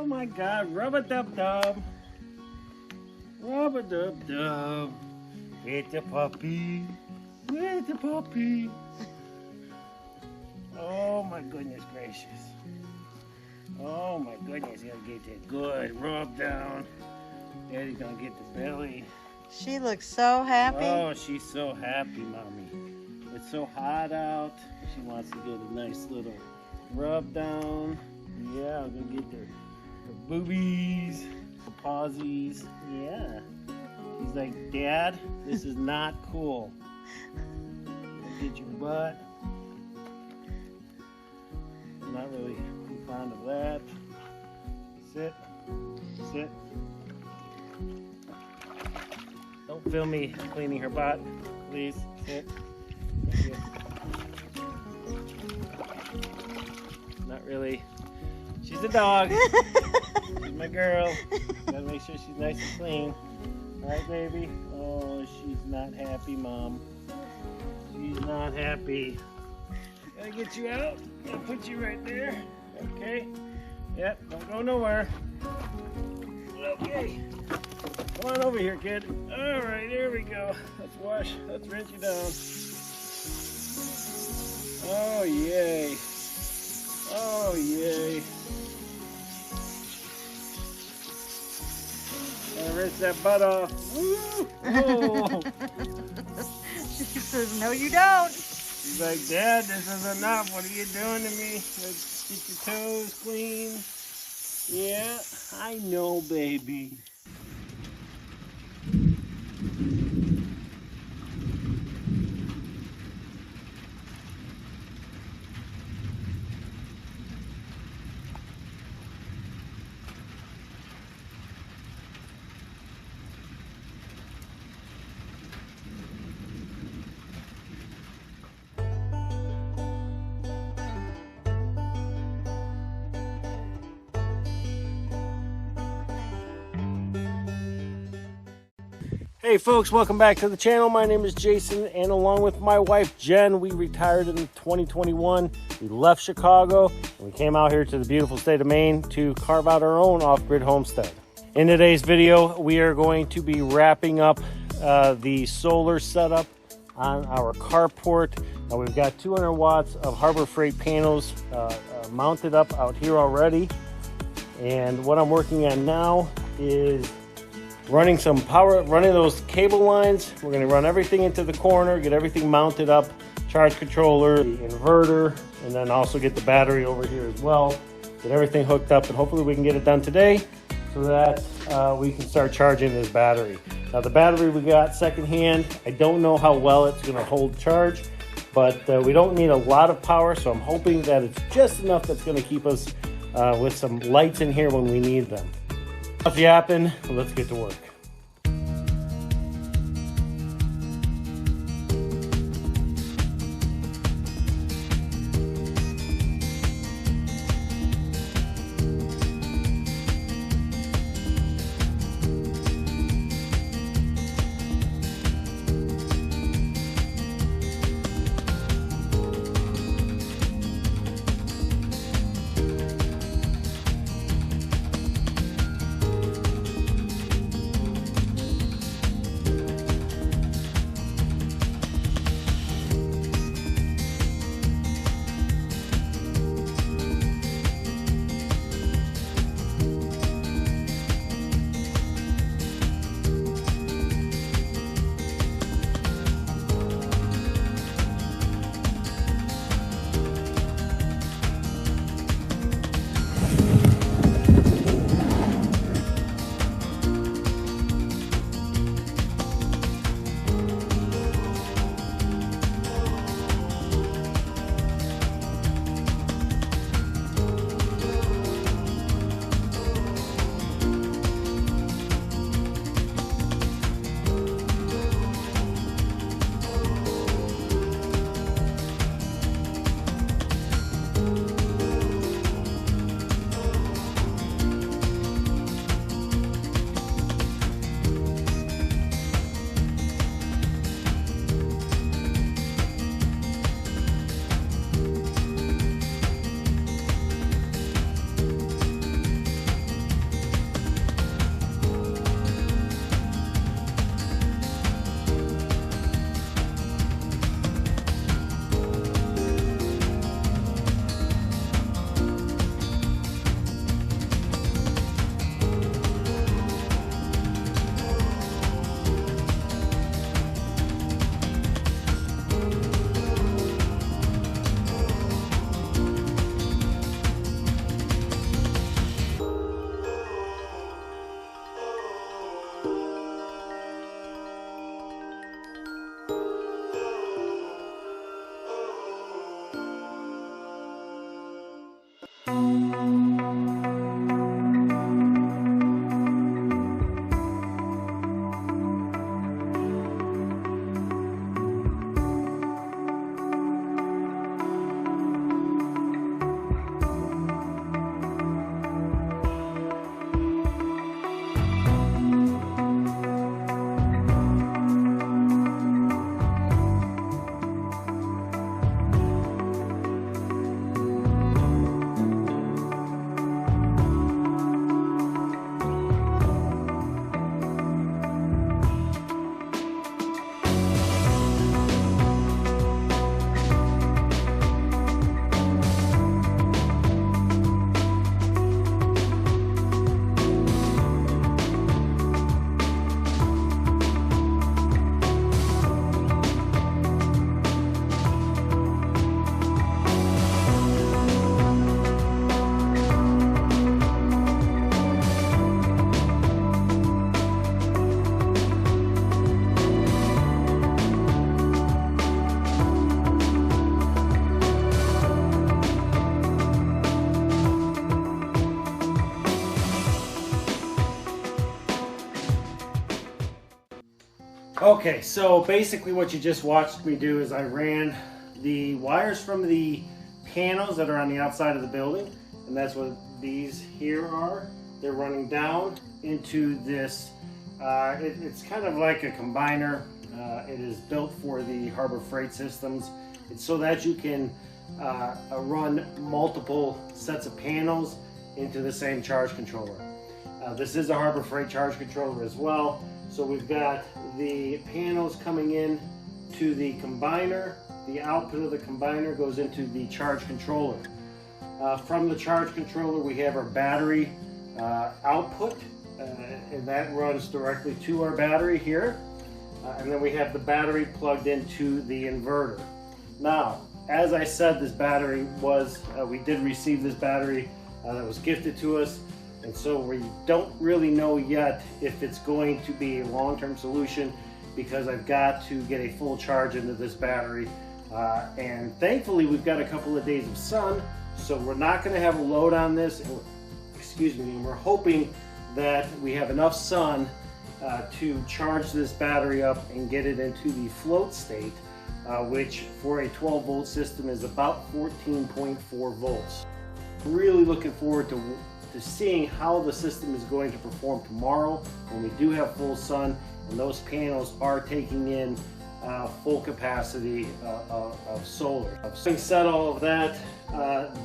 Oh my God, rub-a-dub-dub. Rub-a-dub-dub. With the puppy. With the puppy. Oh my goodness gracious. Oh my goodness, gotta get that good rub down. Daddy's gonna get the belly. She looks so happy. Oh, she's so happy, Mommy. It's so hot out. She wants to get a nice little rub down. Yeah, I'm gonna get her boobies, her pawsies. Yeah. He's like, Dad, this is not cool. Get your butt. I'm not really fond of that. Sit. Sit. Don't film me cleaning her butt. Please. Sit. Thank you. Not really. She's a dog. She's my girl. Gotta make sure she's nice and clean. Alright, baby? Oh, she's not happy, Mom. She's not happy. Gotta get you out. Gotta put you right there. Okay. Yep, don't go nowhere. Okay. Come on over here, kid. Alright, there we go. Let's wash. Let's rinse you down. Oh, yay. Oh, yay. Gotta rinse that butt off. Woo! Oh. She says, no, you don't. She's like, Dad, this is enough. What are you doing to me? Let's get your toes clean. Yeah, I know, baby. Hey folks, welcome back to the channel. My name is Jason, and along with my wife Jen, we retired in 2021. We left Chicago and we came out here to the beautiful state of Maine to carve out our own off-grid homestead. In today's video, we are going to be wrapping up the solar setup on our carport. We've got 200 watts of Harbor Freight panels mounted up out here already. And what I'm working on now is running some power, running those cable lines. We're going to run everything into the corner, get everything mounted up, charge controller, the inverter, and then also get the battery over here as well. Get everything hooked up, and hopefully we can get it done today so that we can start charging this battery. Now the battery we got secondhand, I don't know how well it's going to hold charge, but we don't need a lot of power, so I'm hoping that it's just enough that's going to keep us with some lights in here when we need them. Enough yapping, let's get to work. Okay, so basically what you just watched me do is I ran the wires from the panels that are on the outside of the building, and that's what these here are. They're running down into this, it's kind of like a combiner. It is built for the Harbor Freight systems. It's so that you can run multiple sets of panels into the same charge controller. This is a Harbor Freight charge controller as well. So we've got the panels coming in to the combiner. The output of the combiner goes into the charge controller. From the charge controller, we have our battery output, and that runs directly to our battery here. And then we have the battery plugged into the inverter. Now, as I said, this battery was, we did receive this battery that was gifted to us. And so we don't really know yet if it's going to be a long-term solution, because I've got to get a full charge into this battery. And thankfully we've got a couple of days of sun, so we're not going to have a load on this. Excuse me, and we're hoping that we have enough sun to charge this battery up and get it into the float state, which for a 12-volt system is about 14.4 volts. Really looking forward to seeing how the system is going to perform tomorrow when we do have full sun and those panels are taking in full capacity of solar. Having said all of that,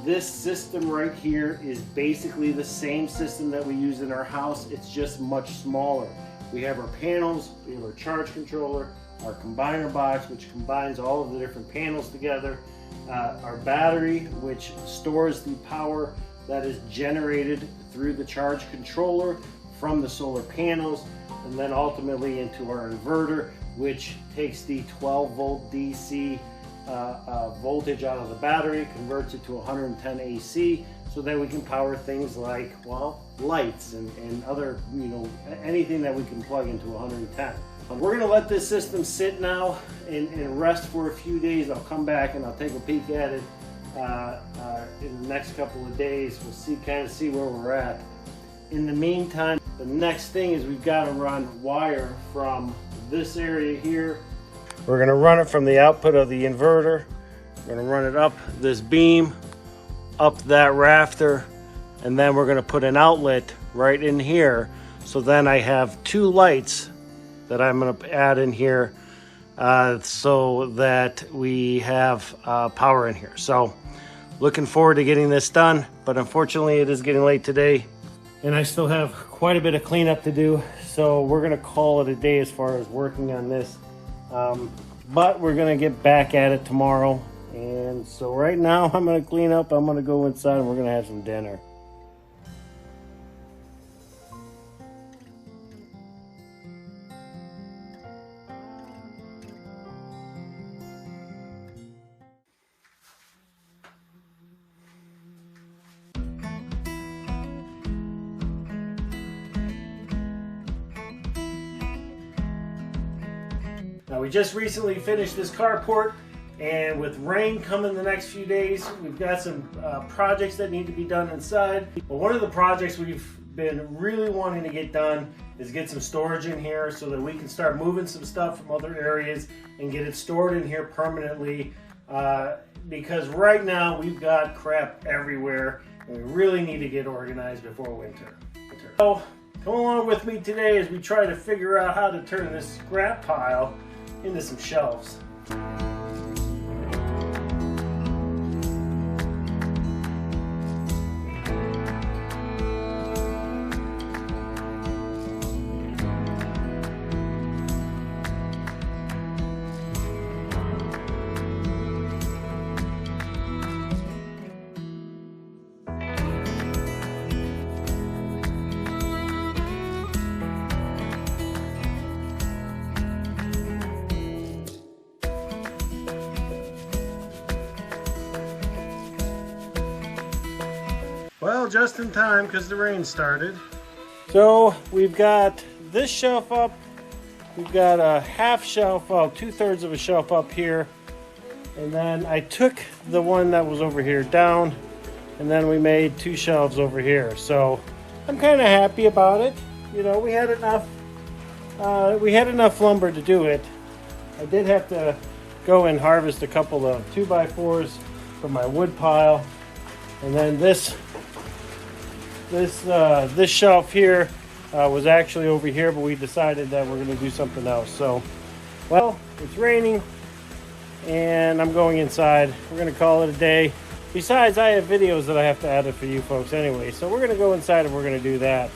this system right here is basically the same system that we use in our house. It's just much smaller. We have our panels, we have our charge controller, our combiner box, which combines all of the different panels together, our battery, which stores the power that is generated through the charge controller from the solar panels, and then ultimately into our inverter, which takes the 12-volt DC voltage out of the battery, converts it to 110 AC, so that we can power things like, well, lights and other, you know, anything that we can plug into 110. We're gonna let this system sit now and rest for a few days. I'll come back and I'll take a peek at it in the next couple of days. We'll kind of see where we're at. In the meantime, the next thing is we've got to run wire from this area here. We're going to run it from the output of the inverter. We're going to run it up this beam, up that rafter, and then we're going to put an outlet right in here. So then I have two lights that I'm going to add in here so that we have power in here. So looking forward to getting this done, but unfortunately it is getting late today and I still have quite a bit of cleanup to do. So we're gonna call it a day as far as working on this. But we're gonna get back at it tomorrow. And so right now I'm gonna clean up, I'm gonna go inside and we're gonna have some dinner. Now we just recently finished this carport, and with rain coming the next few days, we've got some projects that need to be done inside. But one of the projects we've been really wanting to get done is get some storage in here so that we can start moving some stuff from other areas and get it stored in here permanently. Because right now we've got crap everywhere and we really need to get organized before winter. So come along with me today as we try to figure out how to turn this scrap pile into some shelves. Well, just in time because the rain started. So we've got this shelf up. We've got a half shelf up, 2/3 of a shelf up here. And then I took the one that was over here down, and then we made 2 shelves over here. So I'm kind of happy about it. You know, we had enough we had enough lumber to do it. I did have to go and harvest a couple of 2x4s from my wood pile, and then this shelf here was actually over here, but we decided that we're going to do something else. So, well, it's raining and I'm going inside. We're going to call it a day. Besides, I have videos that I have to edit for you folks anyway, so we're going to go inside and we're going to do that.